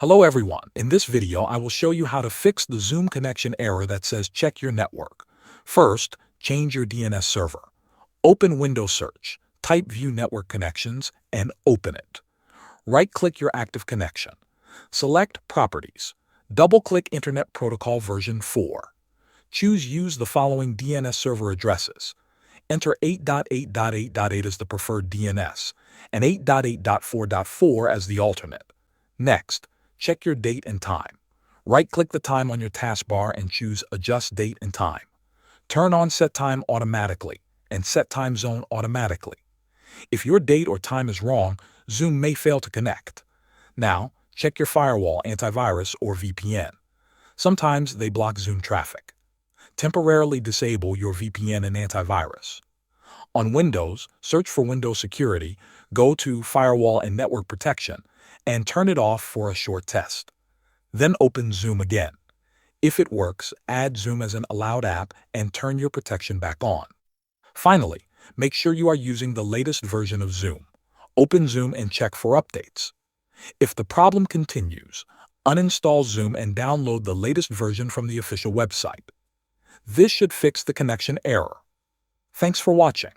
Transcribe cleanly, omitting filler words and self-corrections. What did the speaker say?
Hello everyone, in this video I will show you how to fix the Zoom connection error that says check your network. First, change your DNS server. Open Windows Search, type View Network Connections, and open it. Right-click your active connection. Select Properties. Double-click Internet Protocol version 4. Choose Use the following DNS server addresses. Enter 8.8.8.8 as the preferred DNS, and 8.8.4.4 as the alternate. Next, check your date and time. Right-click the time on your taskbar and choose Adjust Date and Time. Turn on Set Time Automatically and Set Time Zone Automatically. If your date or time is wrong, Zoom may fail to connect. Now, check your firewall, antivirus, or VPN. Sometimes they block Zoom traffic. Temporarily disable your VPN and antivirus. On Windows, search for Windows Security, go to Firewall and Network Protection, and turn it off for a short test. Then open Zoom again. If it works, add Zoom as an allowed app and turn your protection back on. Finally, make sure you are using the latest version of Zoom. Open Zoom and check for updates. If the problem continues, uninstall Zoom and download the latest version from the official website. This should fix the connection error. Thanks for watching.